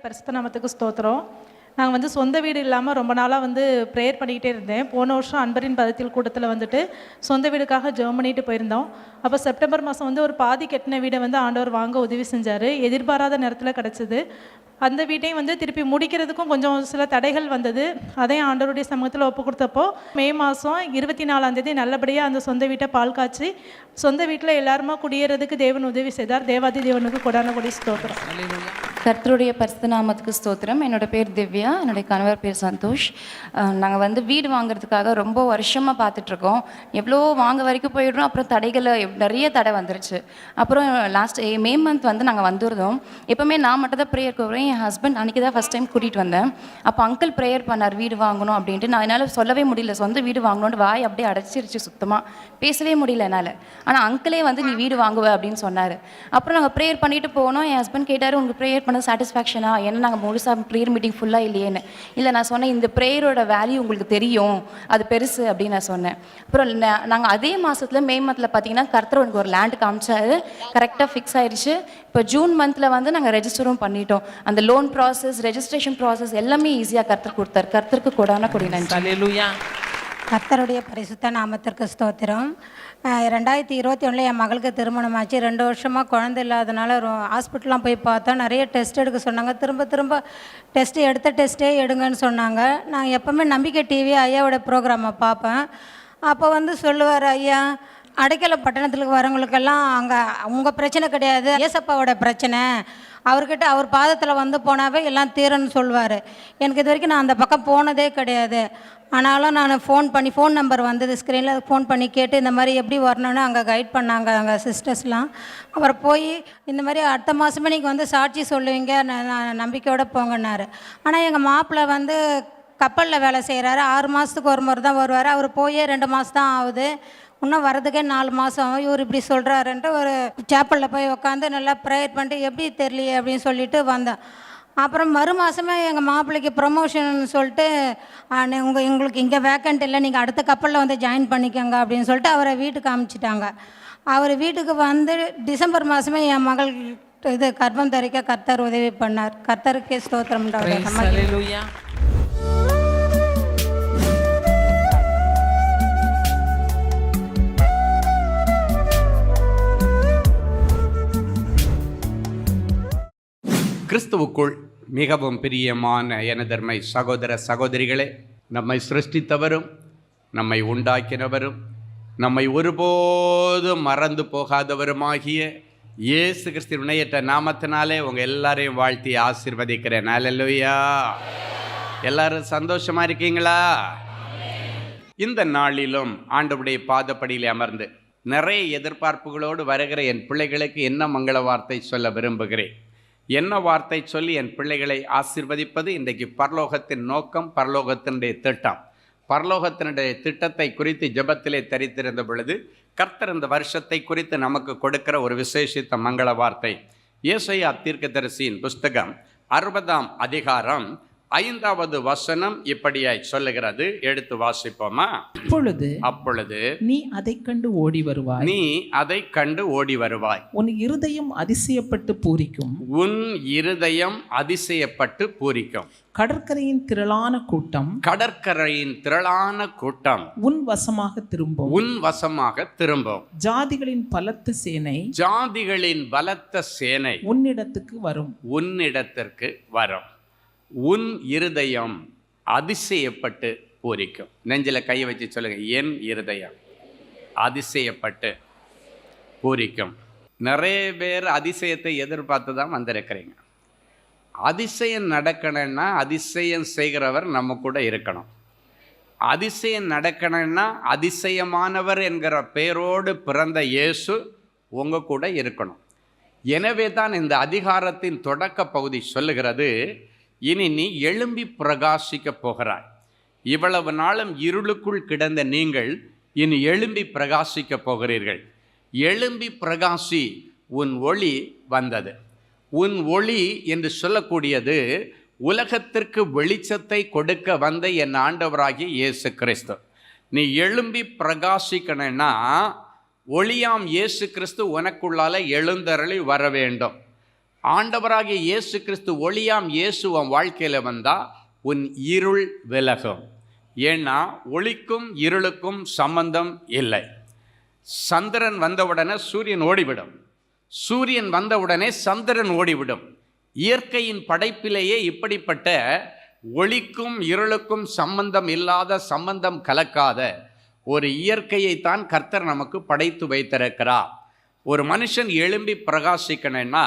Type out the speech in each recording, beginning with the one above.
பரிசுத்த நாமத்துக்கு ஸ்தோத்திரம். நாங்கள் வந்து சொந்த வீடு இல்லாமல் ரொம்ப நாளாக வந்து ப்ரேயர் பண்ணிக்கிட்டே இருந்தேன். போன வருஷம் அன்பரின் பதத்தில் கூட்டத்தில் வந்துட்டு சொந்த வீடுக்காக ஜெபம் பண்ணிட்டு போயிருந்தோம். அப்போ செப்டம்பர் மாதம் வந்து ஒரு பாதி கட்டின வீடை வந்து ஆண்டவர் வாங்க உதவி செஞ்சார். எதிர்பாராத நேரத்தில் கிடச்சிது. அந்த வீட்டையும் வந்து திருப்பி முடிக்கிறதுக்கும் கொஞ்சம் சில தடைகள் வந்தது. அதையும் ஆண்டவருடைய சமூகத்தில் ஒப்பு கொடுத்தப்போ மே மாதம் 24ஆம் நல்லபடியாக அந்த சொந்த வீட்டை பால் காய்ச்சி சொந்த வீட்டில் எல்லாருமா குடியேறதுக்கு தேவன் உதவி செய்தார். தேவாதி தேவனுக்கு கொடான கொடி ஸ்தோத்திரம். கர்த்தருடைய பரிசுத்த நாமத்துக்கு ஸ்தோத்திரம். என்னோட பேர் திவ்யா, என்னுடைய கணவர் பேர் சந்தோஷ். நாங்கள் வந்து வீடு வாங்குறதுக்காக ரொம்ப வருஷமாக பார்த்துட்ருக்கோம். எவ்வளோ வாங்க வரைக்கும் போயிடுறோம். அப்புறம் தடைகளை நிறைய தடை வந்துருச்சு. அப்புறம் லாஸ்ட் மே மந்த் வந்து நாங்கள் வந்துருந்தோம். எப்போவுமே நான் மட்டும் தான் ப்ரேயர் கூப்பிடுவேன். என் ஹஸ்பண்ட் அன்றைக்கி தான் ஃபஸ்ட் டைம் கூட்டிகிட்டு வந்தேன். அப்போ அங்கிள் ப்ரேயர் பண்ணார் வீடு வாங்கணும் அப்படின்ட்டு. நான் என்னால் சொல்லவே முடியல, சொந்த வீடு வாங்கணும்னு வாய் அப்படியே அடைச்சிருச்சு, சுத்தமாக பேசவே முடியல என்னால். ஆனால் அங்கிளே வந்து நீ வீடு வாங்குவ அப்படின்னு சொன்னார். அப்புறம் நாங்கள் ப்ரேயர் பண்ணிட்டு போனோம். என் ஹஸ்பண்ட் கேட்டார், உங்கள் ப்ரேயர் பண்ண சாட்டிஸ்ஃபேக்ஷனா? ஏன்னா நாங்கள் முழுசாக ப்ரேயர் மீட்டிங் ஃபுல்லாக இல்லையேன்னு. இல்லை, நான் சொன்னேன் இந்த ப்ரேயரோட வேல்யூ உங்களுக்கு தெரியும், அது பெருசு அப்படின்னு நான் சொன்னேன். அப்புறம் நாங்கள் அதே மாதத்தில் மே மந்தில் பார்த்தீங்கன்னா கர்த்தர் எனக்கு ஒரு லேண்டு காமிச்சாரு. கரெக்டாக ஃபிக்ஸ் ஆயிடுச்சு. இப்போ ஜூன் மந்தில் வந்து நாங்கள் ரெஜிஸ்டரும் பண்ணிட்டோம். அந்த லோன் ப்ராசஸ், ரெஜிஸ்ட்ரேஷன் ப்ராசஸ் எல்லாமே ஈஸியாக கர்த்தர் கொடுத்தார். கர்த்தருக்கு கொடான கொடி நன்றி. கர்த்தருடைய பரிசுத்த நாமத்திற்கு ஸ்தோத்திரம். 2021 என் மகளுக்கு திருமணமாச்சு. 2 வருஷமாக குழந்தை இல்லாதனால ஹாஸ்பிட்டல்லாம் போய் பார்த்தோம். நிறைய டெஸ்ட் எடுக்க சொன்னாங்க. திரும்ப எடுத்த டெஸ்ட்டே எடுங்கன்னு சொன்னாங்க. நான் எப்போவுமே நம்பிக்கை டிவி ஐயாவோட ப்ரோக்ராமை பார்ப்பேன். அப்போ வந்து சொல்லுவார், ஐயா அடைக்கல பட்டணத்துக்கு வரவங்களுக்கெல்லாம் அங்கே உங்கள் பிரச்சனை கிடையாது, ஏசப்பாவோட பிரச்சனை, அவர்கிட்ட அவர் பாதத்தில் வந்து போனாவே எல்லாம் தீரன்னு சொல்லுவார். எனக்கு இது வரைக்கும் நான் அந்த பக்கம் போனதே கிடையாது. ஆனாலும் நான் ஃபோன் நம்பர் வந்தது ஸ்க்ரீனில், ஃபோன் பண்ணி கேட்டு இந்த மாதிரி எப்படி வரணும்னு அங்கே கைட் பண்ணாங்க அங்கே சிஸ்டர்ஸ்லாம். அப்புறம் போய் இந்த மாதிரி அடுத்த மாதமே நீங்கள் வந்து சாட்சி சொல்லுவீங்க, நான் நம்பிக்கையோடு போங்கன்னாரு. ஆனால் எங்கள் மாப்பிள்ளை வந்து கப்பலில் வேலை செய்கிறாரு. 6 மாதத்துக்கு ஒரு முறை தான் வருவார். அவர் போயே 2 மாதம் தான் ஆகுது. இன்னும் வரதுக்கே 4 மாதம். இவர் இப்படி சொல்கிறாருன்ட்டு ஒரு சேப்பலில் போய் உட்காந்து நல்லா ப்ரேயர் பண்ணிட்டு எப்படி தெரியலையே அப்படின்னு சொல்லிட்டு வந்தேன். அப்புறம் மறு மாதமே எங்கள் மாப்பிள்ளைக்கு ப்ரொமோஷன் சொல்லிட்டு உங்களுக்கு இங்கே வேக்கண்ட் இல்லை, நீங்கள் அடுத்த கப்பலில் வந்து ஜாயின் பண்ணிக்கோங்க அப்படின்னு சொல்லிட்டு அவரை வீட்டுக்கு அனுப்பிச்சிட்டாங்க. அவர் வீட்டுக்கு வந்து டிசம்பர் மாதமே என் மகள் இது கர்ப்பம் தரிக்க கர்த்தர் உதவி பண்ணார். கர்த்தருக்கே ஸ்தோத்திரம். கிறிஸ்துவுக்குள் மிகவும் பிரியமான எனதர்மை சகோதர சகோதரிகளே, நம்மை சிருஷ்டித்தவரும் நம்மை உண்டாக்கினவரும் நம்மை ஒருபோதும் மறந்து போகாதவருமாகிய இயேசு கிறிஸ்து இணையற்ற நாமத்தினாலே உங்கள் எல்லாரையும் வாழ்த்தி ஆசீர்வதிக்கிறேன். அல்லேலூயா. எல்லாரும் சந்தோஷமாக இருக்கீங்களா? இந்த நாளிலும் ஆண்டவருடைய பாதப்படியில் அமர்ந்து நிறைய எதிர்பார்ப்புகளோடு வருகிற என் பிள்ளைகளுக்கு என்ன மங்கள வார்த்தை சொல்ல விரும்புகிறேன். என்ன வார்த்தை சொல்லி என் பிள்ளைகளை ஆசீர்வதிப்பது இன்றைக்கு பரலோகத்தின் நோக்கம், பரலோகத்தினுடைய திட்டம். பரலோகத்தினுடைய திட்டத்தை குறித்து ஜெபத்திலே தரித்திருந்த பொழுது கர்த்தர் இந்த வருஷத்தை குறித்து நமக்கு கொடுக்கிற ஒரு விசேஷித்த மங்கள வார்த்தை ஏசாயா தீர்க்கதரிசியின் புஸ்தகம் 60ஆம் அதிகாரம் 5வது வசனம் இப்படியாய் சொல்லுகிறது. எடுத்து வாசிப்போமா? அப்பொழுது நீ அதை கண்டு ஓடி வருவாய். உன் இருதயம் அதிசயப்பட்டு பூரிக்கும். கடற்கரையின் திரளான கூட்டம் உன் வசமாக திரும்பும். ஜாதிகளின் பலத்த சேனை உன்னிடத்திற்கு வரும். உன் இருதயம் அதிசயப்பட்டு பூரிக்கும். நெஞ்சில கையை வச்சு சொல்லுங்க, என் இருதயம் அதிசயப்பட்டு பூரிக்கும். நிறைய பேர் அதிசயத்தை எதிர்பார்த்து தான் வந்திருக்கிறீங்க. அதிசயம் நடக்கணும்னா அதிசயம் செய்கிறவர் நம்ம கூட இருக்கணும். அதிசயம் நடக்கணும்னா அதிசயமானவர் என்கிற பெயரோடு பிறந்த இயேசு உங்க கூட இருக்கணும். எனவே தான் இந்த அதிகாரத்தின் தொடக்க பகுதி சொல்லுகிறது, இனி நீ எழும்பி பிரகாசிக்க போகிறாய். இவ்வளவு நாளும் இருளுக்குள் கிடந்த நீங்கள் இனி எழும்பி பிரகாசிக்க போகிறீர்கள். எழும்பி பிரகாசி, உன் ஒளி வந்தது. உன் ஒளி என்று சொல்லக்கூடியது உலகத்திற்கு வெளிச்சத்தை கொடுக்க வந்த என் ஆண்டவராகிய இயேசு கிறிஸ்து. நீ எழும்பி பிரகாசிக்கணும்னா ஒளியாம் இயேசு கிறிஸ்து உனக்குள்ளால எழுந்தருளி வர வேண்டும். ஆண்டவராகிய இயேசு கிறிஸ்து ஒளியாம் இயேசு உன் வாழ்க்கையில் வந்தால் உன் இருள் விலகும். ஏன்னா ஒளிக்கும் இருளுக்கும் சம்பந்தம் இல்லை. சந்திரன் வந்தவுடனே சூரியன் ஓடிவிடும், சூரியன் வந்தவுடனே சந்திரன் ஓடிவிடும். இயற்கையின் படைப்பிலேயே இப்படிப்பட்ட ஒளிக்கும் இருளுக்கும் சம்பந்தம் இல்லாத, சம்பந்தம் கலக்காத ஒரு இயற்கையைத்தான் கர்த்தர் நமக்கு படைத்து வைத்திருக்கிறார். ஒரு மனுஷன் எழும்பி பிரகாசிக்கணும்னா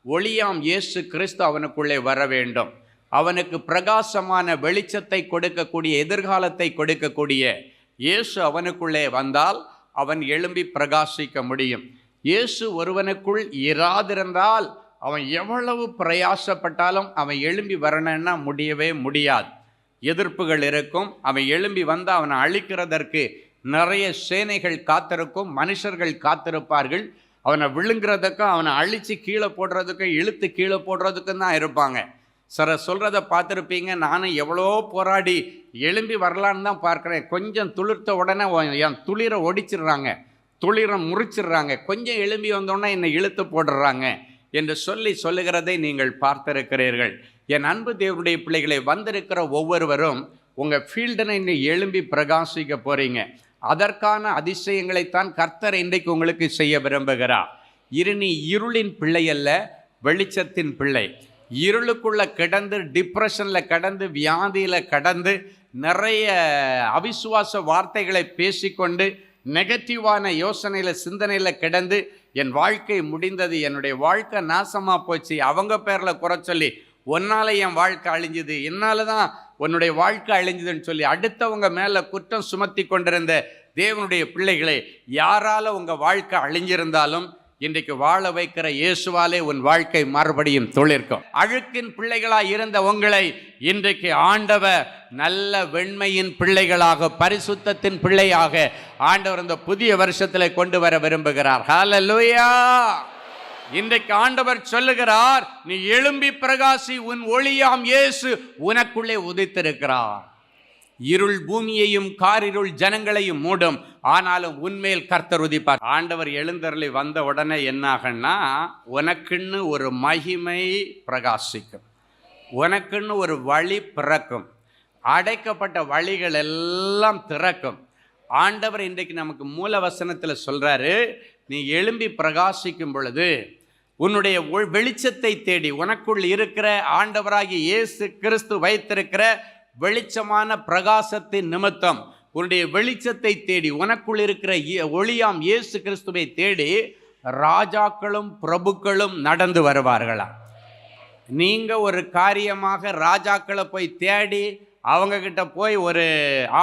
ஒளியாம் இயேசு கிறிஸ்து அவனுக்குள்ளே வர வேண்டும். அவனுக்கு பிரகாசமான வெளிச்சத்தை கொடுக்கக்கூடிய, எதிர்காலத்தை கொடுக்கக்கூடிய இயேசு அவனுக்குள்ளே வந்தால் அவன் எழும்பி பிரகாசிக்க முடியும். இயேசு ஒருவனுக்குள் இராதிருந்தால் அவன் எவ்வளவு பிரயாசப்பட்டாலும் அவன் எழும்பி வரணும்னா முடியவே முடியாது. எதிர்ப்புகள் இருக்கும். அவன் எழும்பி வந்து அவனை அழிக்கிறதற்கு நிறைய சேனைகள் காத்திருக்கும், மனுஷர்கள் காத்திருப்பார்கள். அவனை விழுங்குறதுக்கும் அவனை அழித்து கீழே போடுறதுக்கும் இழுத்து கீழே போடுறதுக்கும் தான் இருப்பாங்க. சொல்கிறத பார்த்துருப்பீங்க. நானும் எவ்வளோ போராடி எழும்பி வரலான்னு தான் பார்க்குறேன். கொஞ்சம் துளிர்த்த உடனே என் துளிரை ஒடிச்சிடுறாங்க, துளிரை முறிச்சிடுறாங்க. கொஞ்சம் எழும்பி வந்தோடனே என்னை இழுத்து போடுறாங்க என்று சொல்லுகிறதை நீங்கள் பார்த்திருக்கிறீர்கள். என் அன்பு தேவனுடைய பிள்ளைகளை, வந்திருக்கிற ஒவ்வொருவரும் உங்கள் ஃபீல்டில் இன்னும் எழும்பி பிரகாசிக்க போகிறீங்க. அதற்கான அதிசயங்களைத்தான் கர்த்தர் இன்றைக்கு உங்களுக்கு செய்ய விரும்புகிறார். நீ இருளின் பிள்ளை அல்ல, வெளிச்சத்தின் பிள்ளை. இருளுக்குள்ள கிடந்து, டிப்ரெஷனில் கடந்து, வியாதியில் கடந்து, நிறைய அவிசுவாச வார்த்தைகளை பேசிக்கொண்டு, நெகட்டிவான யோசனையில், சிந்தனையில் கிடந்து, என் வாழ்க்கை முடிந்தது, என்னுடைய வாழ்க்கை நாசமாக போச்சு, அவங்க பேரில் குறை சொல்லி, ஒன்னால் என் வாழ்க்கை அழிஞ்சுது, என்னால் தான் உன்னுடைய வாழ்க்கை அழிஞ்சுதுன்னு சொல்லி அடுத்தவங்க மேலே குற்றம் சுமத்தி கொண்டிருந்த தேவனுடைய பிள்ளைகளே, யாரால உங்கள் வாழ்க்கை அழிஞ்சிருந்தாலும் இன்றைக்கு வாழ வைக்கிற இயேசுவாலே உன் வாழ்க்கை மறுபடியும் துளிர்க்கும். அழுக்கின் பிள்ளைகளாய் இருந்த உங்களை இன்றைக்கு ஆண்டவர் நல்ல வெண்மையின் பிள்ளைகளாக, பரிசுத்தத்தின் பிள்ளையாக ஆண்டவர் இந்த புதிய வருஷத்தில் கொண்டு வர விரும்புகிறார். ஹல்லேலூயா! இன்றைக்கு ஆண்டவர் சொல்லுகிறார், நீ எழும்பி பிரகாசி, உன் ஒளியாம் இயேசு உனக்குள்ளே உதித்திருக்கிறார். இருள் பூமியையும் காரிருள் ஜனங்களையும் மூடும், ஆனாலும் உன்மேல் கர்த்தர் உதிப்பார். ஆண்டவர் எழுந்தருளி வந்த உடனே என்னாகன்னா, உனக்குன்னு ஒரு மகிமை பிரகாசிக்கும், உனக்குன்னு ஒரு வழி பிறக்கும், அடைக்கப்பட்ட வழிகள் எல்லாம் திறக்கும். ஆண்டவர் இன்றைக்கு நமக்கு மூல வசனத்தில் சொல்றாரு, நீ எழும்பி பிரகாசிக்கும் பொழுது உன்னுடைய வெளிச்சத்தை தேடி, உனக்குள் இருக்கிற ஆண்டவராகிய இயேசு கிறிஸ்து வைத்திருக்கிற வெளிச்சமான பிரகாசத்தின் நிமித்தம் உன்னுடைய வெளிச்சத்தை தேடி, உனக்குள் இருக்கிற ஒளியாம் இயேசு கிறிஸ்துவை தேடி ராஜாக்களும் பிரபுக்களும் நடந்து வருவார்களா? நீங்க ஒரு காரியமாக ராஜாக்களை போய் தேடி அவங்கக்கிட்ட போய் ஒரு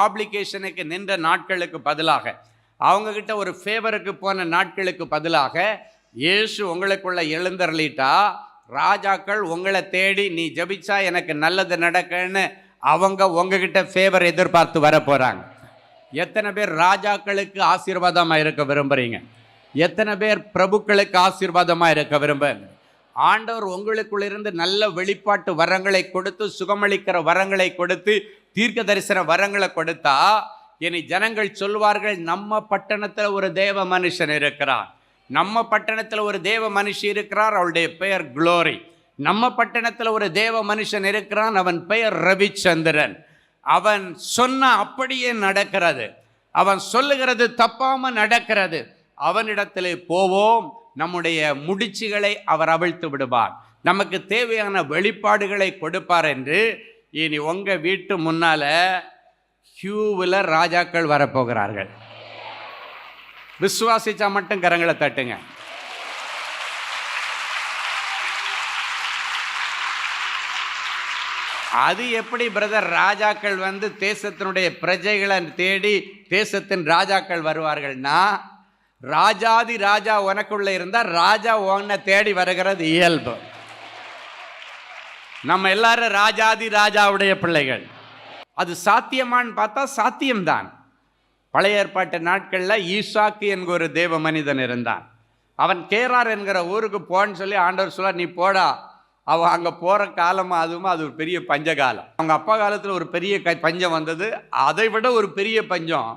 ஆப்ளிகேஷனுக்கு நின்ற நாட்களுக்கு பதிலாக, அவங்கக்கிட்ட ஒரு ஃபேவருக்கு போன நாட்களுக்கு பதிலாக இயேசு உங்களுக்குள்ள எழுந்தருளிட்டா, ராஜாக்கள் உங்களை தேடி நீ ஜபிச்சா எனக்கு நல்லது நடக்குன்னு அவங்க உங்ககிட்ட ஃபேவர் எதிர்பார்த்து வர போகிறாங்க. எத்தனை பேர் ராஜாக்களுக்கு ஆசீர்வாதமாக இருக்க விரும்புகிறீங்க? எத்தனை பேர் பிரபுக்களுக்கு ஆசீர்வாதமாக இருக்க விரும்புகிறீங்க? ஆண்டவர் உங்களுக்குள்ளிருந்து நல்ல வெளிப்பாட்டு வரங்களை கொடுத்து, சுகமளிக்கிற வரங்களை கொடுத்து, தீர்க்க தரிசன வரங்களை கொடுத்தா, இனி ஜனங்கள் சொல்வார்கள், நம்ம பட்டணத்தில் ஒரு தேவ மனுஷன் இருக்கிறார், நம்ம பட்டணத்தில் ஒரு தேவ மனுஷி இருக்கிறார், அவளுடைய பெயர் குளோரி. நம்ம பட்டணத்தில் ஒரு தேவ மனுஷன் இருக்கிறான், அவன் பெயர் ரவிச்சந்திரன். அவன் சொன்ன அப்படியே நடக்கிறது, அவன் சொல்லுகிறது தப்பாம நடக்கிறது. அவனிடத்திலே போவோம், நம்முடைய முடிச்சுகளை அவர் அவிழ்த்து விடுவார், நமக்கு தேவையான வெளிப்பாடுகளை கொடுப்பார் என்று. இனி உங்க வீட்டு முன்னால கியூவில் ராஜாக்கள் வரப்போகிறார்கள். விசுவாசிச்சா மட்டும் கரங்களை தட்டுங்க. அது எப்படி பிரதர்? ராஜாக்கள் வந்து தேசத்தினுடைய பிரஜைகளை தேடி தேசத்தின் ராஜாக்கள் வருவார்கள்னா, ராஜாதி ராஜா உனக்குள்ள இருந்தால் ராஜா உன்னை தேடி வருகிறது இயல்பு. நம்ம எல்லாரும் ராஜாதி ராஜாவுடைய பிள்ளைகள். அது சாத்தியமான்னு பார்த்தா சாத்தியம்தான். பழைய ஏற்பாட்டு நாட்களில் ஈசாக்கு என்கிற ஒரு தேவ மனிதன் இருந்தான். அவன் கேரார் என்கிற ஊருக்கு போன்னு சொல்லி ஆண்டவர் சொல்ல, நீ போடா. அவன் அங்கே போகிற காலமாக அது ஒரு பெரிய பஞ்சகாலம். அவங்க அப்பா காலத்தில் ஒரு பெரிய பஞ்சம் வந்தது, அதை விட ஒரு பெரிய பஞ்சம்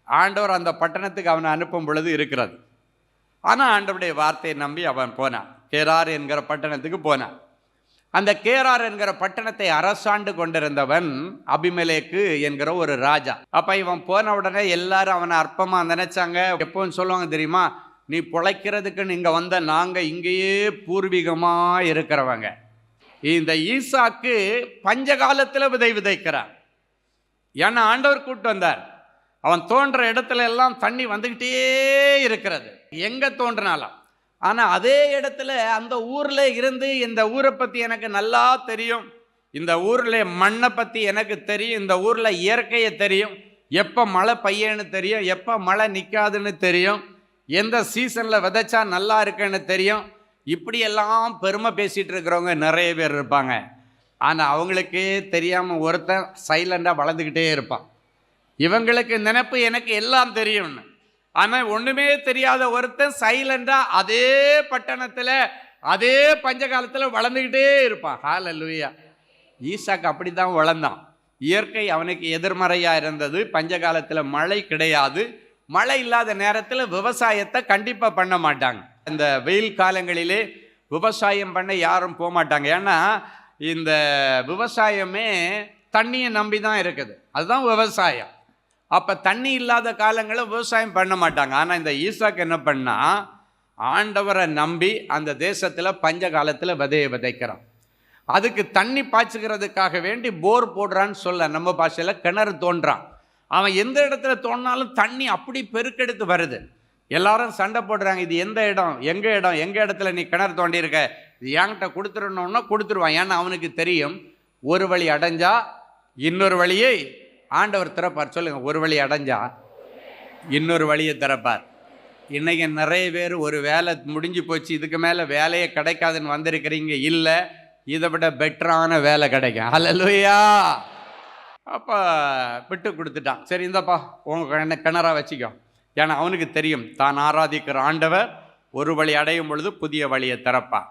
ஆண்டவர் அந்த பட்டணத்துக்கு அவனை அனுப்பும் பொழுது இருக்கிறது. ஆனால் ஆண்டவருடைய வார்த்தையை நம்பி அவன் போனான். கேரார் என்கிற பட்டணத்துக்கு போனான். அந்த கேரார் என்கிற பட்டணத்தை அரசாண்டு கொண்டிருந்தவன் அபிமெலேக்கு என்கிற ஒரு ராஜா. அப்போ இவன் போன உடனே எல்லாரும் அவனை அற்பமாக நினைச்சாங்க. எப்போன்னு சொல்லுவாங்க தெரியுமா, நீ பிழைக்கிறதுக்குன்னு இங்கே வந்த நாங்கள் இங்கேயே பூர்வீகமாக இருக்கிறவங்க. இந்த ஈசாக்கு பஞ்சகாலத்தில் விதைக்கிறான். ஏன்னா ஆண்டவர் கூட்டு வந்தார். அவன் தோன்ற இடத்துல எல்லாம் தண்ணி வந்துக்கிட்டே இருக்கிறது, எங்கே தோன்றினாலும். ஆனால் அதே இடத்துல அந்த ஊரில் இருந்து இந்த ஊரை பற்றி எனக்கு நல்லா தெரியும், இந்த ஊரில் மண்ணை பற்றி எனக்கு தெரியும், இந்த ஊரில் இயற்கையை தெரியும், எப்போ மழை பெய்யன்னு தெரியும், எப்போ மழை நிற்காதுன்னு தெரியும், எந்த சீசனில் விதைச்சா நல்லா இருக்குன்னு தெரியும். இப்படியெல்லாம் பெருமை பேசிகிட்டு இருக்கிறவங்க நிறைய பேர் இருப்பாங்க. ஆனால் அவங்களுக்கே தெரியாமல் ஒருத்தன் சைலண்டாக வளர்ந்துக்கிட்டே இருப்பான். இவங்களுக்கு நினைப்பு எனக்கு எல்லாம் தெரியும்னு. ஆனால் ஒன்றுமே தெரியாத ஒருத்தன் சைலண்டாக அதே பட்டணத்தில் அதே பஞ்சகாலத்தில் வளர்ந்துக்கிட்டே இருப்பான். ஹல்லேலூயா. ஈசாக்கு அப்படி தான் வளர்ந்தான். இயற்கை அவனுக்கு எதிர்மறையாக இருந்தது. பஞ்சகாலத்தில் மழை கிடையாது. மழை இல்லாத நேரத்தில் விவசாயத்தை கண்டிப்பாக பண்ண மாட்டாங்க. இந்த வெயில் காலங்களிலே விவசாயம் பண்ண யாரும் போக மாட்டாங்க. ஏன்னா இந்த விவசாயமே தண்ணியை நம்பி தான் இருக்குது, அதுதான் விவசாயம். அப்போ தண்ணி இல்லாத காலங்களில் விவசாயம் பண்ண மாட்டாங்க. ஆனால் இந்த ஈசாக்கு என்ன பண்ணா, ஆண்டவரை நம்பி அந்த தேசத்தில் பஞ்ச காலத்தில் விதைக்கிறான். அதுக்கு தண்ணி பாய்ச்சுக்கிறதுக்காக வேண்டி போர் போடுறான்னு சொல்ல, நம்ம பாஷையில் கிணறு தோன்றான். அவன் எந்த இடத்துல தோண்டினாலும் தண்ணி அப்படி பெருக்கெடுத்து வருது. எல்லாரும் சண்டை போடுறாங்க, இது எந்த இடம், எங்கள் இடத்துல நீ கிணறு தோண்டியிருக்க, இது என்கிட்ட கொடுத்துடணுன்னா கொடுத்துருவான். ஏன்னா அவனுக்கு தெரியும், ஒரு வழி அடைஞ்சா இன்னொரு வழியை ஆண்டவர் திறப்பார். சொல்லுங்கள், ஒரு வழி அடைஞ்சா இன்னொரு வழியை திறப்பார். இன்றைக்கி நிறைய பேர் ஒரு வேலை முடிஞ்சு போச்சு, இதுக்கு மேலே வேலையே கிடைக்காதுன்னு வந்திருக்கிறீங்க. இல்லை, இதை விட பெட்டரான வேலை கிடைக்கும். ஹல்லேலூயா. அப்போ விட்டு கொடுத்துட்டான். சரி, இந்தப்பா உங்கள் கிணறா வச்சுக்கோ. ஏன்னா அவனுக்கு தெரியும், தான் ஆராதிக்கிற ஆண்டவர் ஒரு வழி அடையும் பொழுது புதிய வழியை திறப்பான்.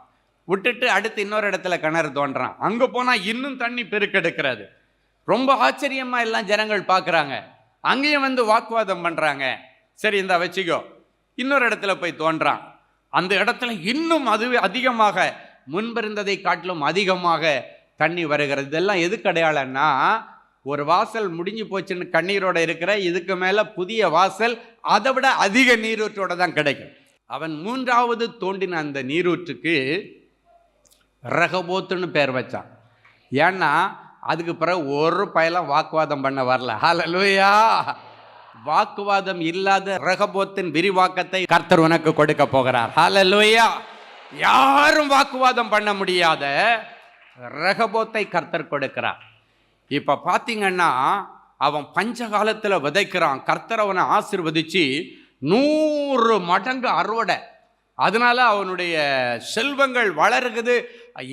விட்டுட்டு அடுத்து இன்னொரு இடத்துல கிணறு தோன்றான். அங்கே போனால் இன்னும் தண்ணி பெருக்கெடுக்கிறது. ரொம்ப ஆச்சரியமாக எல்லாம் ஜனங்கள் பார்க்குறாங்க. அங்கேயும் வந்து வாக்குவாதம் பண்ணுறாங்க. சரி, இந்த வச்சுக்கோ. இன்னொரு இடத்துல போய் தோன்றான். அந்த இடத்துல இன்னும் அதுவே அதிகமாக, முன்பிருந்ததை காட்டிலும் அதிகமாக தண்ணி வருகிறது. இதெல்லாம் எதுக்கு அடையாளம்னா, ஒரு வாசல் முடிஞ்சு போச்சுன்னு கண்ணீரோடு இருக்கிற, இதுக்கு மேலே புதிய வாசல் அதை விட அதிக நீரூற்றோடு தான் கிடைக்கும். அவன் மூன்றாவது தோண்டின அந்த நீரூற்றுக்கு ரகபோத்துன்னு பேர் வச்சான். ஏன்னா அதுக்கு பிறகு ஒரு பயலாம் வாக்குவாதம் பண்ண வரல. ஹல்லேலூயா. வாக்குவாதம் இல்லாத ரகபோத்தின் விரிவாக்கத்தை கர்த்தர் உனக்கு கொடுக்க போகிறார். ஹல்லேலூயா. யாரும் வாக்குவாதம் பண்ண முடியாத ரகபோத்தை கர்த்தர் கொடுக்கிறார். இப்போ பார்த்தீங்கன்னா அவன் பஞ்ச காலத்தில் விதைக்கிறான். கர்த்தர் அவனை ஆசீர்வதிச்சு 100 மடங்கு அறுவடை. அதனால அவனுடைய செல்வங்கள் வளருகுது.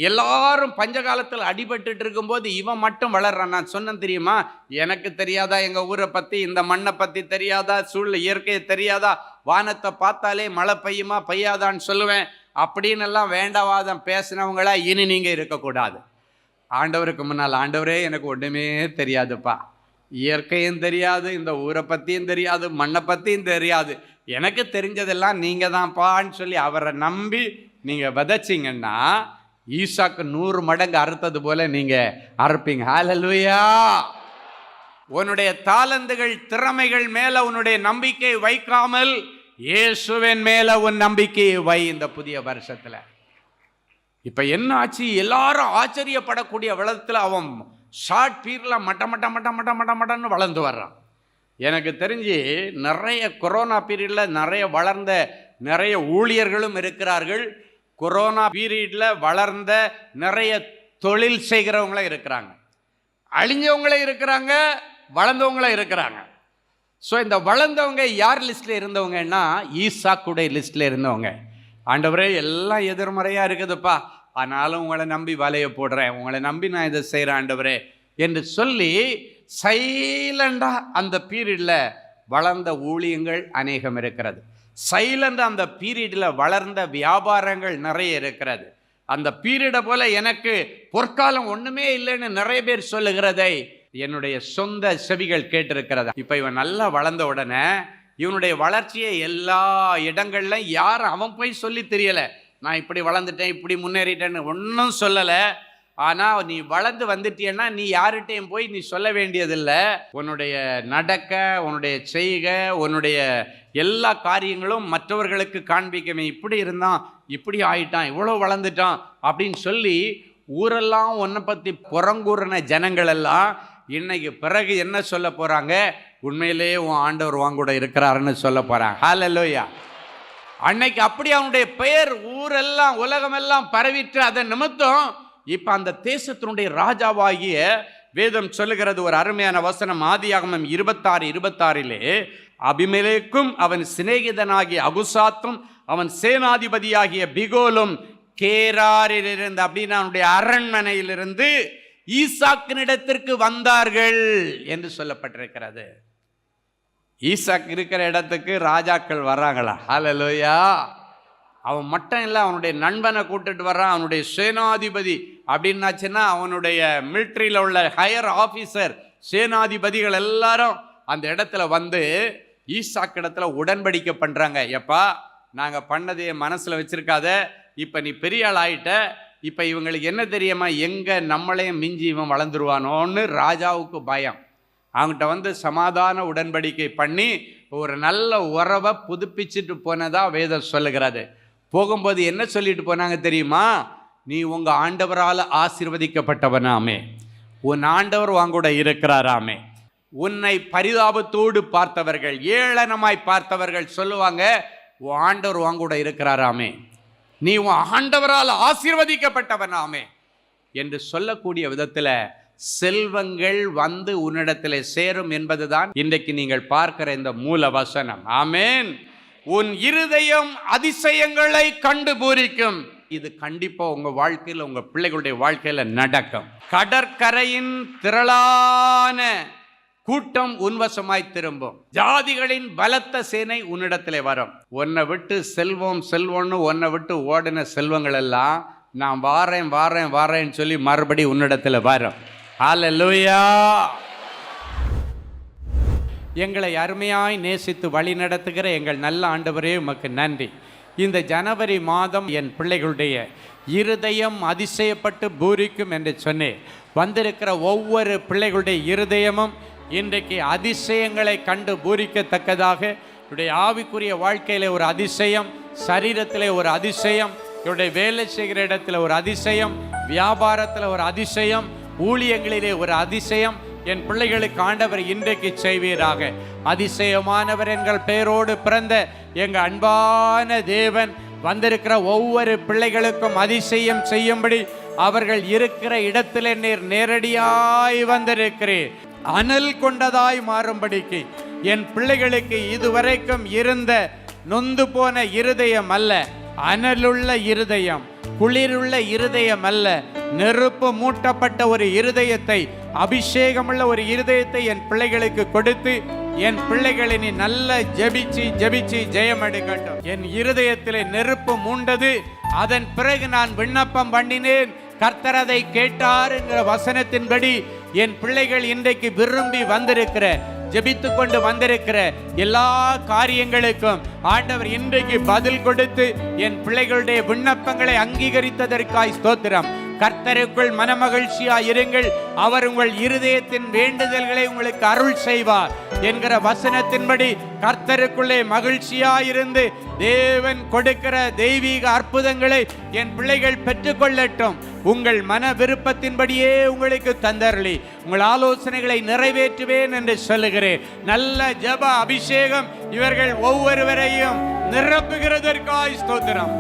எல்லாரும் பஞ்சகாலத்தில் அடிபட்டு இருக்கும்போது இவன் மட்டும் வளர்றான். நான் சொன்னேன் தெரியுமா, எனக்கு தெரியாதா எங்கள் ஊரை பற்றி, இந்த மண்ணை பற்றி தெரியாதா, சூழ்நிலை இயற்கையை தெரியாதா, வானத்தை பார்த்தாலே மழை பெய்யுமா பெய்யாதான்னு சொல்லுவேன். அப்படின்னு எல்லாம் வேண்டாவாதம் பேசினவங்களா இனி நீங்கள் இருக்கக்கூடாது. ஆண்டவருக்கு முன்னால், ஆண்டவரே எனக்கு ஒன்றுமே தெரியாதுப்பா, இயற்கையும் தெரியாது, இந்த ஊரை பற்றியும் தெரியாது, மண்ணை பற்றியும் தெரியாது, எனக்கு தெரிஞ்சதெல்லாம் நீங்கள் தான்ப்பான்னு சொல்லி அவரை நம்பி நீங்கள் விதைச்சிங்கன்னா ஈசாக்கு 100 மடங்கு அறுத்தது போல நீங்கள் அறுப்பீங்க. ஹல்லேலூயா. உன்னுடைய தாளந்துகள் திறமைகள் மேலே உன்னுடைய நம்பிக்கை வைக்காமல் இயேசுவின் மேலே உன் நம்பிக்கையை வை. இந்த புதிய வருஷத்தில் இப்போ என்ன ஆச்சு, எல்லாரும் ஆச்சரியப்படக்கூடிய விதத்தில் அவன் ஷார்ட் பீரியடில் மட்டன்னு வளர்ந்து வர்றான். எனக்கு தெரிஞ்சு நிறைய கொரோனா பீரியடில் நிறைய வளர்ந்த நிறைய ஊழியர்களும் இருக்கிறார்கள். கொரோனா பீரியடில் வளர்ந்த நிறைய தொழில் செய்கிறவங்களும் இருக்கிறாங்க. அழிஞ்சவங்களும் இருக்கிறாங்க, வளர்ந்தவங்களும் இருக்கிறாங்க. ஸோ இந்த வளர்ந்தவங்க யார் லிஸ்ட்டில் இருந்தவங்கன்னா ஈசாக்குடைய லிஸ்ட்டில் இருந்தவங்க. ஆண்டவரே எல்லாம் எதிர்மறையாக இருக்குதுப்பா, ஆனாலும் உங்களை நம்பி வலையை போடுறேன், உங்களை நம்பி நான் இதை செய்கிறேன் ஆண்டவரே என்று சொல்லி சைலண்டாக அந்த பீரியடில் வளர்ந்த ஊழியங்கள் அநேகம் இருக்கிறது. சைலண்டாக அந்த பீரியடில் வளர்ந்த வியாபாரங்கள் நிறைய இருக்கிறது. அந்த பீரியடை போல் எனக்கு பொற்காலம் ஒன்றுமே இல்லைன்னு நிறைய பேர் சொல்லுகிறதை என்னுடைய சொந்த செவிகள் கேட்டிருக்கிறது. இப்போ இவன் நல்லா வளர்ந்த உடனே இவனுடைய வளர்ச்சியை எல்லா இடங்கள்லையும் யாரும் அவன் போய் சொல்லி தெரியலை, நான் இப்படி வளர்ந்துட்டேன், இப்படி முன்னேறிட்டேன்னு ஒன்றும் சொல்லலை. ஆனால் நீ வளர்ந்து வந்துட்டியன்னா நீ யார்கிட்டையும் போய் நீ சொல்ல வேண்டியதில்லை. உன்னுடைய நடக்க, உன்னுடைய செய்கை, உன்னுடைய எல்லா காரியங்களும் மற்றவர்களுக்கு காண்பிக்கவே. இப்படி இருந்தான், இப்படி ஆயிட்டான், இவ்வளோ வளர்ந்துட்டான் அப்படின்னு சொல்லி ஊரெல்லாம் உன்னை பற்றி புறங்கூறின ஜனங்கள் எல்லாம் இன்னைக்கு பிறகு என்ன சொல்ல போகிறாங்க? உண்மையிலேயே உன் ஆண்டவர் வாங்கூட இருக்கிறாருன்னு சொல்ல போகிறாங்க. ஹல்லேலூயா. அன்னைக்கு அப்படி அவனுடைய பெயர் ஊரெல்லாம் உலகமெல்லாம் பரவிட்டு அதன் நிமித்தம் இப்போ அந்த தேசத்தினுடைய ராஜாவாகிய வேதம் சொல்லுகிறது ஒரு அருமையான வசனம். ஆதியாகமம் 26:26 அபிமெலேக்கும் அவன் சிநேகிதனாகிய அகுசாத்தும் அவன் சேனாதிபதியாகிய பிகோலும் கேராரிலிருந்து, அப்படின்னு அவனுடைய அரண்மனையிலிருந்து ஈசாக்கினிடத்திற்கு வந்தார்கள் என்று சொல்லப்பட்டிருக்கிறது. ஈசாக் இருக்கிற இடத்துக்கு ராஜாக்கள் வர்றாங்களா? ஹல்லேலூயா. அவன் மட்டும் இல்லை, அவனுடைய நண்பனை கூட்டிட்டு வர்றான். அவனுடைய சேனாதிபதி அப்படின்னாச்சுன்னா அவனுடைய மிலிட்ரியில் உள்ள ஹையர் ஆஃபீஸர் சேனாதிபதிகள் எல்லாரும் அந்த இடத்துல வந்து ஈசாக் இடத்துல உடன்படிக்கை பண்ணுறாங்க. எப்பா, நாங்கள் பண்ணதையே மனசில் வச்சுருக்காத, இப்போ நீ பெரிய ஆள் ஆகிட்ட, இப்போ இவங்களுக்கு என்ன தெரியுமா, எங்கே நம்மளையும் மிஞ்சி இவன் வளர்ந்துருவானோன்னு ராஜாவுக்கு பயம். அவங்ககிட்ட வந்து சமாதான உடன்படிக்கை பண்ணி ஒரு நல்ல உறவை புதுப்பிச்சுட்டு போனதா வேதம் சொல்லுகிறது. போகும்போது என்ன சொல்லிட்டு போனாங்க தெரியுமா? நீ உங்கள் ஆண்டவரால் ஆசீர்வதிக்கப்பட்டவனாமே, உன் ஆண்டவர் வாங்கூட இருக்கிறாராமே. உன்னை பரிதாபத்தோடு பார்த்தவர்கள், ஏளனமாய் பார்த்தவர்கள் சொல்லுவாங்க, உன் ஆண்டவர் வாங்கூட இருக்கிறாராமே, நீ உன் ஆண்டவரால் ஆசீர்வதிக்கப்பட்டவனாமே என்று சொல்லக்கூடிய விதத்தில் செல்வங்கள் வந்து உன்னிடத்தில் சேரும் என்பதுதான் இன்றைக்கு நீங்கள் பார்க்கிற இந்த மூல வசனம். ஆமென். உன் இருதயம் அதிசயங்களை கண்டு பூரிக்கும். இது கண்டிப்பா உங்க வாழ்க்கையில், உங்க பிள்ளைகளுடைய வாழ்க்கையில நடக்கும். கடற்கரையின் திரளான கூட்டம் உன்வசமாய் திரும்பும். ஜாதிகளின் பலத்த சேனை உன்னிடத்திலே வரும். உன்னை விட்டு செல்வம் செல்வம்னு உன்னை விட்டு ஓடின செல்வங்கள் எல்லாம் நான் வாரேன் வாரேன் வாரேன்னு சொல்லி மறுபடி உன்னிடத்தில் வரும். ஹல்லேலூயா. எங்களை அருமையாய் நேசித்து வழி நடத்துகிற எங்கள் நல்ல ஆண்டவரே, உமக்கு நன்றி. இந்த ஜனவரி மாதம் என் பிள்ளைகளுடைய இருதயம் அதிசயப்பட்டு பூரிக்கும் என்று சொன்னேன். வந்திருக்கிற ஒவ்வொரு பிள்ளைகளுடைய இருதயமும் இன்றைக்கு அதிசயங்களை கண்டு பூரிக்கத்தக்கதாக, என்னுடைய ஆவிக்குரிய வாழ்க்கையில் ஒரு அதிசயம், சரீரத்தில் ஒரு அதிசயம், என்னுடைய வேலை செய்கிற இடத்துல ஒரு அதிசயம், வியாபாரத்தில் ஒரு அதிசயம், ஊழியங்களிலே ஒரு அதிசயம் என் பிள்ளைகளுக்கு ஆண்டவர் இன்றைக்கு செய்வீராக. அதிசயமானவர் எங்கள் பெயரோடு பிறந்த எங்கள் அன்பான தேவன் வந்திருக்கிற ஒவ்வொரு பிள்ளைகளுக்கும் அதிசயம் செய்யும்படி அவர்கள் இருக்கிற இடத்திலே நீர் நேரடியாய் வந்திருக்கிறீர். அனல் கொண்டதாய் மாறும்படிக்கு என் பிள்ளைகளுக்கு இதுவரைக்கும் இருந்த நொந்து போன இருதயம் அல்ல, அனலுள்ள இருதயம், குளிருள்ள இருதயம் அல்ல, நெருப்பு மூட்டப்பட்ட ஒரு இருதயத்தை, அபிஷேகமுள்ள ஒரு இருதயத்தை என் பிள்ளைகளுக்கு கொடுத்து என் பிள்ளைகளை நீ நல்ல ஜெபிச்சு ஜெபிச்சு ஜெயம் எடுக்கட்டும். என் இருதயத்திலே நெருப்பு மூண்டது, அதன் பிறகு நான் விண்ணப்பம் பண்ணினேன், கர்த்தர் அதை கேட்டார் என்கிற வசனத்தின்படி என் பிள்ளைகள் இன்றைக்கு விரும்பி வந்திருக்கிற, ஜெபித்து கொண்டு வந்திருக்கிற எல்லா காரியங்களுக்கும் ஆண்டவர் இன்றைக்கு பதில் கொடுத்து என் பிள்ளைகளுடைய விண்ணப்பங்களை அங்கீகரித்ததற்காய் ஸ்தோத்திரம். கர்த்தருக்குள் மனமகிழ்ச்சியா இருங்கள், அவர் உங்கள் இருதயத்தின் வேண்டுதல்களை உங்களுக்கு அருள் செய்வார் என்கிற வசனத்தின்படி கர்த்தருக்குள்ளே மகிழ்ச்சியா இருந்து தேவன் கொடுக்கிற தெய்வீக அற்புதங்களை என் பிள்ளைகள் பெற்றுக்கொள்ளட்டும். உங்கள் மன விருப்பத்தின்படியே உங்களுக்கு தந்தருளி உங்கள் ஆலோசனைகளை நிறைவேற்றுவேன் என்று சொல்லுகிறேன். நல்ல ஜெப அபிஷேகம் இவர்கள் ஒவ்வொருவரையும் நிரப்புகிறதற்காய் ஸ்தோத்திரம்.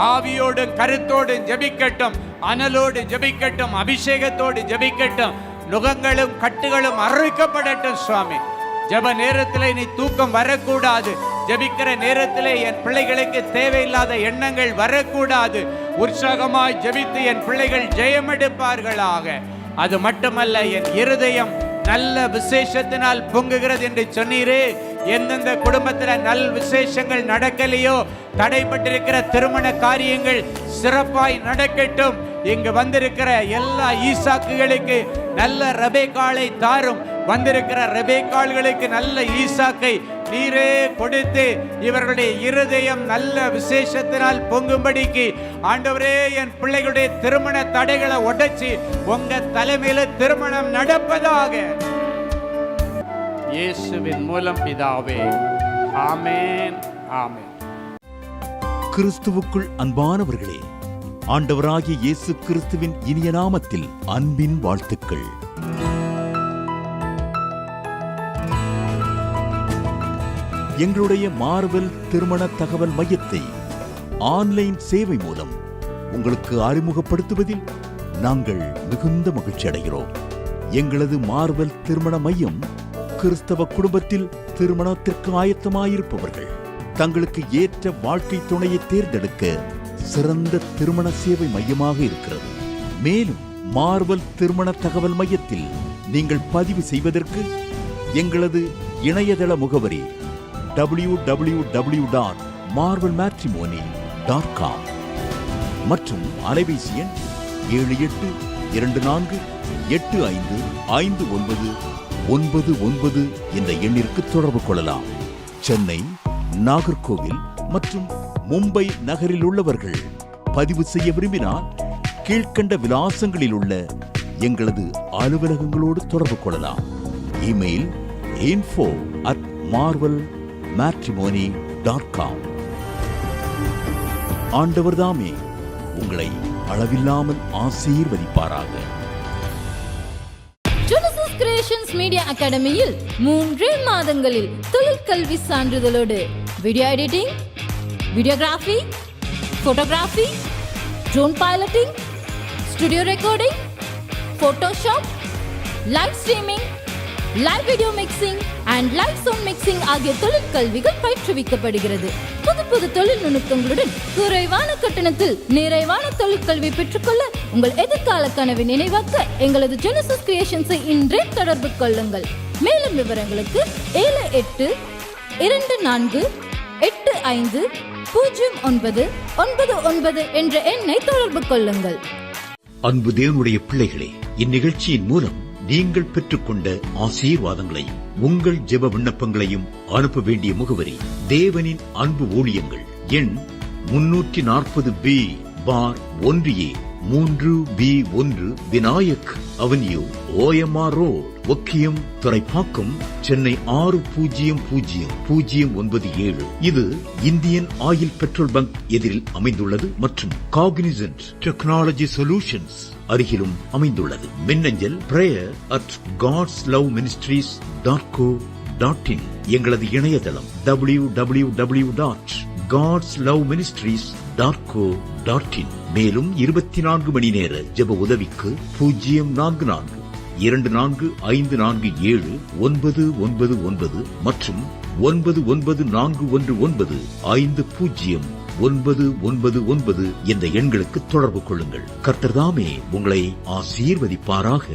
ஆவியோடு கருத்தோடு ஜெபிக்கட்டும், அனலோடு ஜெபிக்கட்டும், அபிஷேகத்தோடு ஜெபிக்கட்டும். நுகங்களும் கட்டுகளும் அறுக்கப்படட்டும் சுவாமி. ஜெப நேரத்தில் நீ தூக்கம் வரக்கூடாது. ஜெபிக்கிற நேரத்திலே என் பிள்ளைகளுக்கு தேவையில்லாத எண்ணங்கள் வரக்கூடாது. உற்சாகமாய் ஜெபித்து என் பிள்ளைகள் ஜெயமெடுப்பார்களாக. அது மட்டுமல்ல, என் இருதயம் நல்ல விசேஷத்தினால் பொங்குகிறது என்று சொன்னீரே. எந்தெந்த குடும்பத்தில் நல் விசேஷங்கள் நடக்கலையோ, தடைப்பட்டிருக்கிற திருமண காரியங்கள் சிறப்பாய் நடக்கட்டும். இங்கு வந்திருக்கிற எல்லா ஈசாக்குகளுக்கு நல்ல ரெபேக்காளை தாரும். வந்திருக்கிற ரெபேக்காள்களுக்கு நல்ல ஈசாக்கை நீரே கொடுத்து இவர்களுடைய இருதயம் நல்ல விசேஷத்தினால் பொங்கும்படிக்கு ஆண்டவரே என் பிள்ளைகளுடைய திருமண தடைகளை உடைச்சி உங்க தலைமையில திருமணம் நடப்பதாக இயேசுவின் மூலம் பிதாவே, ஆமென், ஆமென். கிறிஸ்துவுக்குள் அன்பானவர்களே, ஆண்டவராகிய இயேசு கிறிஸ்துவின் இனிய நாமத்தில் அன்பின் வாழ்த்துக்கள். எங்களுடைய மார்வெல் திருமண தகவல் மையத்தை ஆன்லைன் சேவை மூலம் உங்களுக்கு அறிமுகப்படுத்துவதில் நாங்கள் மிகுந்த மகிழ்ச்சி அடைகிறோம். எங்களது மார்வெல் திருமண மையம் கிறிஸ்தவ குடும்பத்தில் திருமணத்திற்கு ஆயத்தமாயிருப்பவர்கள் தங்களுக்கு ஏற்ற வாழ்க்கை துணையை தேர்ந்தெடுக்க சிறந்த திருமண சேவை மையமாக இருக்கிறது. மேலும் மார்வெல் திருமண தகவல் மையத்தில் நீங்கள் பதிவு செய்வதற்கு எங்களது இணையதள முகவரி www.marvelmatrimony.com மற்றும் அலைபேசி எண் 7824855999 என்ற எண்ணிற்கு தொடர்பு கொள்ளலாம். சென்னை, நாகர்கோவில் மற்றும் மும்பை நகரில் உள்ளவர்கள் பதிவு செய்ய விரும்பினால் கீழ்க்கண்ட விலாசங்களில் உள்ள எங்களது அலுவலகங்களோடு தொடர்பு கொள்ளலாம். Email info@marvelmatrimony.com. ஆண்டவர்தாமே உங்களை அளவில்லாமல் ஆசீர்வதிப்பாராக. ஜெனசிஸ் கிரியேஷன்ஸ் மீடியா அகாடமியில் 3 மாதங்களில் தொழிற்கல்வி சான்றிதழோடு video editing, videography, photography, drone piloting, studio recording, Photoshop, live streaming, live video mixing and live sound mixing ஆகிய தொழிற்கல்விகள் பயிற்றுவிக்கப்படுகிறது. புது தொழில் நுணுக்கங்களுடன் குறைவான கட்டணத்தில் நிறைவான தொழிற்கல்வி பெற்றுக்கொள்ள உங்கள் எதிர்கால கனவை நினைவாக்க எங்களது ஜெனசிஸ் கிரியேஷன்ஸை இன்றே தொடர்பு கொள்ளுங்கள். மேலும் விவரங்களுக்கு 7824850999 என்ற எண்ணை தொடர்பு கொள்ளுங்கள். அன்பு தேவனுடைய பிள்ளைகளே, இந்நிகழ்ச்சியின் மூலம் நீங்கள் பெற்றுக்கொண்ட ஆசீர்வாதங்களையும் உங்கள் ஜெப விண்ணப்பங்களையும் அனுப்ப வேண்டிய முகவரி தேவனின் அன்பு ஊழியங்கள், எண் 340B பார் 1A 3B1 Vinayak avenue, OMR road, Okkiyam, Thoraipakkam, Chennai 600097. இது இந்தியன் ஆயில் பெட்ரோல் பங்க் எதிரில் அமைந்துள்ளது மற்றும் காக்னிசன்ட் டெக்னாலஜி சொல்யூஷன்ஸ் அருகிலும் அமைந்துள்ளது. மின்னஞ்சல் prayer@godsloveministries.co.in. எங்களது இணையதளம் www.godsloveministries.co.in. மேலும் 24 மணி நேர ஜெப உதவிக்கு 04454479999 மற்றும் 9941950999 என்ற எண்களுக்கு தொடர்பு கொள்ளுங்கள். கர்த்தர் தாமே உங்களை ஆசீர்வதிப்பாராக.